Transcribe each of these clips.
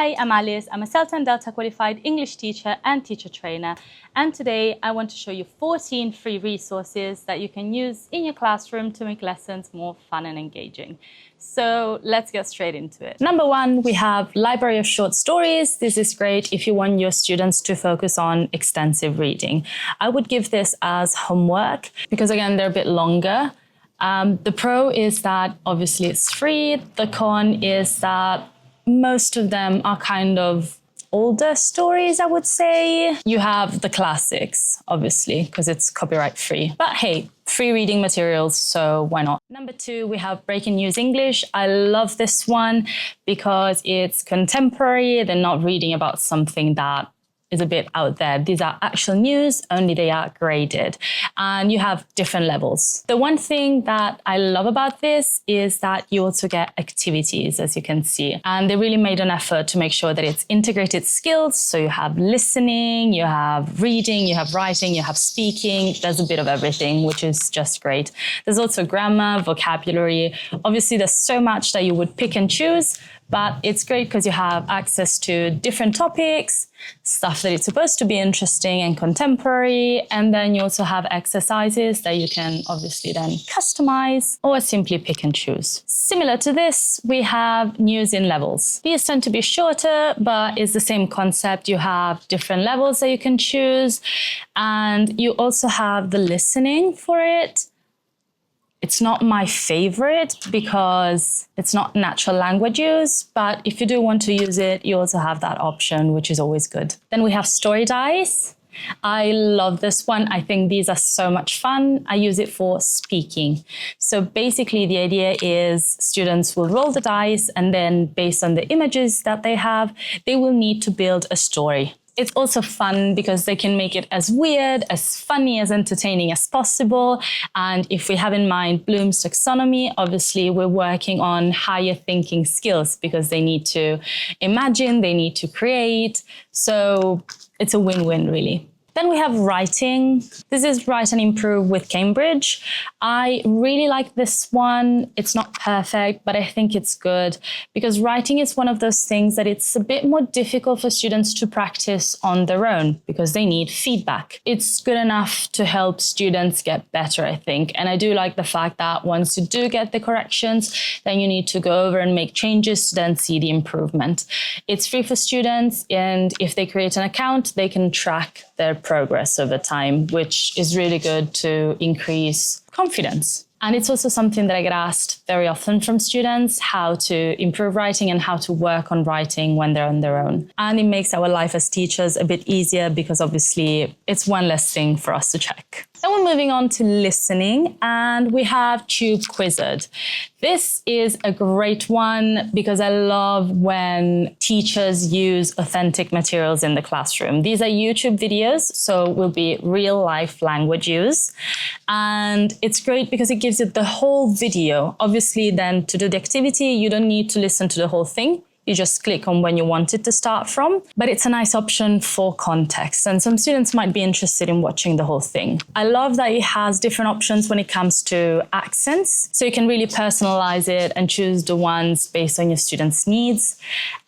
Hi, I'm Alice. I'm a Celta and Delta qualified English teacher and teacher trainer. And today I want to show you 14 free resources that you can use in your classroom to make lessons more fun and engaging. So let's get straight into it. Number one, we have Library of Short Stories. This is great if you want your students to focus on extensive reading. I would give this as homework because again, they're a bit longer. The pro is that obviously it's free. The con is that most of them are kind of older stories, I would say. You have the classics, obviously, because it's copyright free. But hey, free reading materials, so why not? Number two, we have Breaking News English. I love this one because it's contemporary. They're not reading about something that is a bit out there. These are actual news, only they are graded. And you have different levels. The one thing that I love about this is that you also get activities, as you can see. And they really made an effort to make sure that it's integrated skills. So you have listening, you have reading, you have writing, you have speaking. There's a bit of everything, which is just great. There's also grammar, vocabulary. Obviously, there's so much that you would pick and choose, but it's great because you have access to different topics, stuff that it's supposed to be interesting and contemporary. And then you also have exercises that you can obviously then customize or simply pick and choose. Similar to this, we have news in levels. These tend to be shorter, but it's the same concept. You have different levels that you can choose. And you also have the listening for it. It's not my favorite because it's not natural language use, but if you do want to use it, you also have that option, which is always good. Then we have Story Dice. I love this one. I think these are so much fun. I use it for speaking. So basically the idea is students will roll the dice and then based on the images that they have, they will need to build a story. It's also fun because they can make it as weird, as funny, as entertaining as possible. And if we have in mind Bloom's taxonomy, obviously we're working on higher thinking skills because they need to imagine, they need to create. So it's a win-win, really. Then we have writing. This is Write and Improve with Cambridge. I really like this one. It's not perfect, but I think it's good because writing is one of those things that it's a bit more difficult for students to practice on their own because they need feedback. It's good enough to help students get better, I think. And I do like the fact that once you do get the corrections, then you need to go over and make changes to then see the improvement. It's free for students, and if they create an account, they can track their progress over time, which is really good to increase confidence. And it's also something that I get asked very often from students, how to improve writing and how to work on writing when they're on their own. And it makes our life as teachers a bit easier because obviously it's one less thing for us to check. Then we're moving on to listening, and we have TubeQuizard. This is a great one because I love when teachers use authentic materials in the classroom. These are YouTube videos, so will be real life language use. And it's great because it gives you the whole video. Obviously, then to do the activity, you don't need to listen to the whole thing. You just click on when you want it to start from, but it's a nice option for context. And some students might be interested in watching the whole thing. I love that it has different options when it comes to accents. So you can really personalize it and choose the ones based on your students' needs.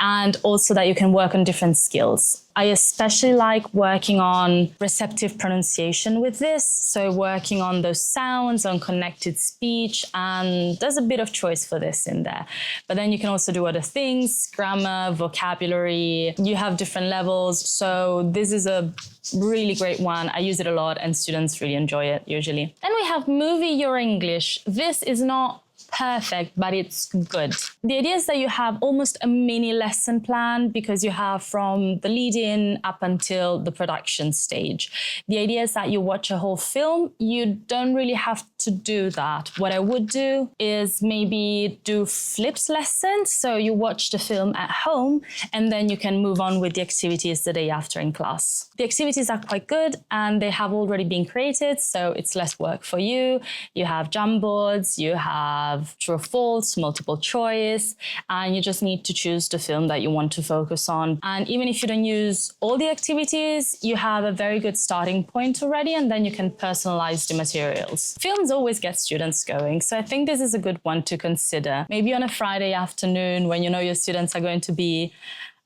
And also that you can work on different skills. I especially like working on receptive pronunciation with this. So working on those sounds, on connected speech, and there's a bit of choice for this in there. But then you can also do other things, grammar, vocabulary, you have different levels. So this is a really great one. I use it a lot and students really enjoy it usually. Then we have Movie Your English. This is not perfect, but it's good. The idea is that you have almost a mini lesson plan because you have from the lead-in up until the production stage. The idea is that you watch a whole film. You don't really have to do that. What I would do is maybe do flipped lessons. So you watch the film at home and then you can move on with the activities the day after in class. The activities are quite good and they have already been created, so it's less work for you. You have Jamboards, you have true or false, multiple choice, and you just need to choose the film that you want to focus on. And even if you don't use all the activities, you have a very good starting point already, and then you can personalize the materials. Films always get students going, so I think this is a good one to consider. Maybe on a Friday afternoon when you know your students are going to be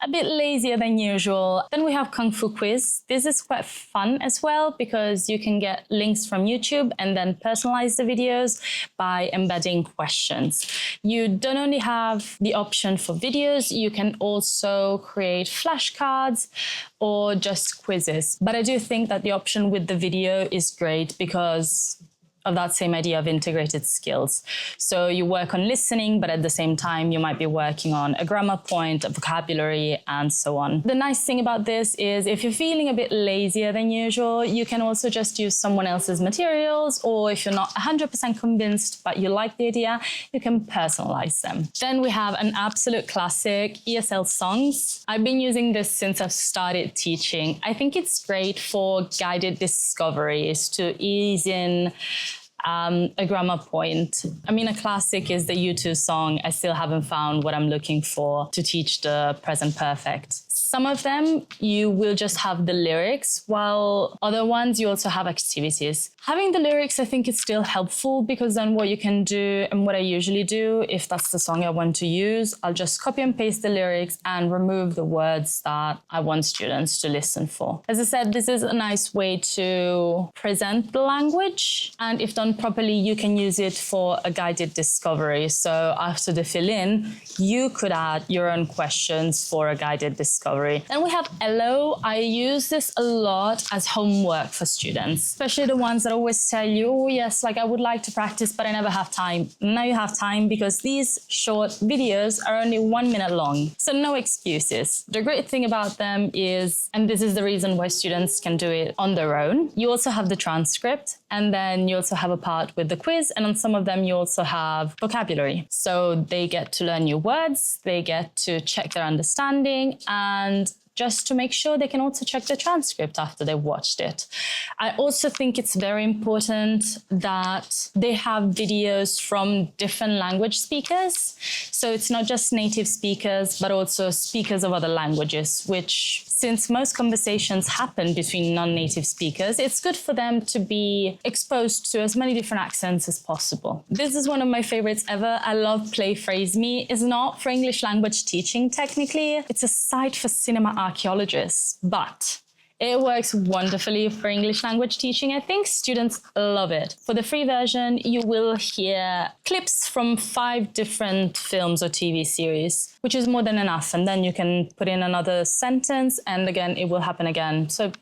a bit lazier than usual. Then we have Kung Fu Quiz. This is quite fun as well because you can get links from YouTube and then personalize the videos by embedding questions. You don't only have the option for videos, you can also create flashcards or just quizzes. But I do think that the option with the video is great because of that same idea of integrated skills. So you work on listening, but at the same time, you might be working on a grammar point, a vocabulary, and so on. The nice thing about this is if you're feeling a bit lazier than usual, you can also just use someone else's materials, or if you're not 100% convinced, but you like the idea, you can personalize them. Then we have an absolute classic, ESL songs. I've been using this since I've started teaching. I think it's great for guided discoveries to ease in a grammar point. I mean, a classic is the U2 song, I Still Haven't Found What I'm Looking For, to teach the present perfect. Some of them, you will just have the lyrics, while other ones, you also have activities. Having the lyrics, I think, is still helpful because then what you can do, and what I usually do, if that's the song I want to use, I'll just copy and paste the lyrics and remove the words that I want students to listen for. As I said, this is a nice way to present the language, and if done properly, you can use it for a guided discovery. So after the fill-in, you could add your own questions for a guided discovery. Then we have ELLLO. I use this a lot as homework for students, especially the ones that always tell you, oh yes, like I would like to practice, but I never have time. Now you have time because these short videos are only 1 minute long. So no excuses. The great thing about them is, and this is the reason why students can do it on their own, you also have the transcript, and then you also have a part with the quiz, and on some of them you also have vocabulary. So they get to learn new words, they get to check their understanding, and just to make sure they can also check the transcript after they've watched it. I also think it's very important that they have videos from different language speakers. So it's not just native speakers, but also speakers of other languages, which, since most conversations happen between non-native speakers, it's good for them to be exposed to as many different accents as possible. This is one of my favorites ever. I love Play Phrase Me. It's not for English language teaching technically. It's a site for cinema archaeologists, but it works wonderfully for English language teaching. I think students love it. For the free version, you will hear clips from 5 different films or TV series, which is more than enough. And then you can put in another sentence, and again, it will happen again. So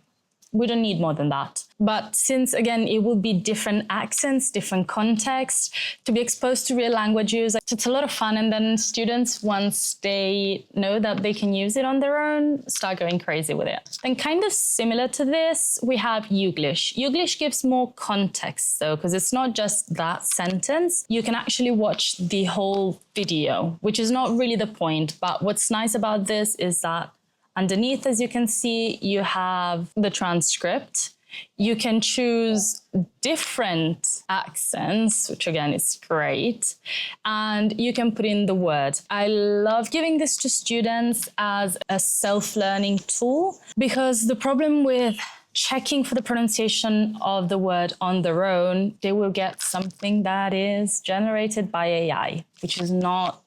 we don't need more than that. But since, again, it will be different accents, different contexts, to be exposed to real languages, it's a lot of fun. And then students, once they know that they can use it on their own, start going crazy with it. Then kind of similar to this, we have YouGlish. YouGlish gives more context, though, because it's not just that sentence. You can actually watch the whole video, which is not really the point. But what's nice about this is that underneath, as you can see, you have the transcript. You can choose different accents, which again is great, and you can put in the word. I love giving this to students as a self-learning tool, because the problem with checking for the pronunciation of the word on their own, they will get something that is generated by AI, which is not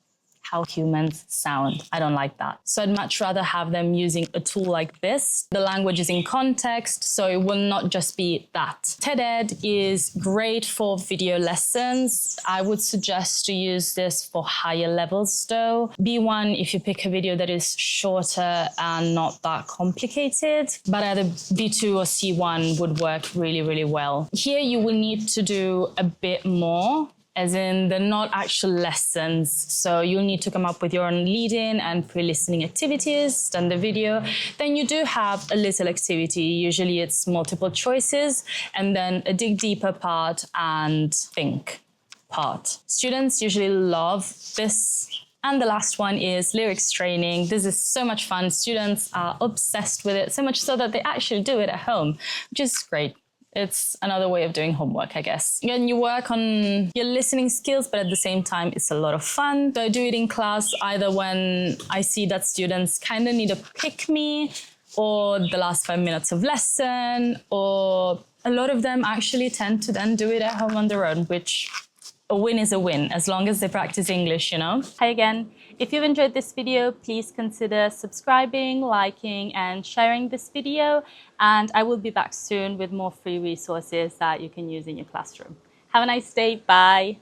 how humans sound. I don't like that. So I'd much rather have them using a tool like this. The language is in context, so it will not just be that. TED is great for video lessons. I would suggest to use this for higher levels though. B1 if you pick a video that is shorter and not that complicated, but either B2 or C1 would work really, really well. Here you will need to do a bit more, as in they're not actual lessons. So you'll need to come up with your own lead-in and pre-listening activities, then the video. Then you do have a little activity. Usually it's multiple choices, and then a dig deeper part and think part. Students usually love this. And the last one is LyricsTraining. This is so much fun. Students are obsessed with it, so much so that they actually do it at home, which is great. It's another way of doing homework, I guess. Again, you work on your listening skills, but at the same time, it's a lot of fun. So I do it in class either when I see that students kind of need a pick-me, or the last 5 minutes of lesson, or a lot of them actually tend to then do it at home on their own, which a win is a win, as long as they practice English, you know? Hi again. If you've enjoyed this video, please consider subscribing, liking, and sharing this video. And I will be back soon with more free resources that you can use in your classroom. Have a nice day. Bye.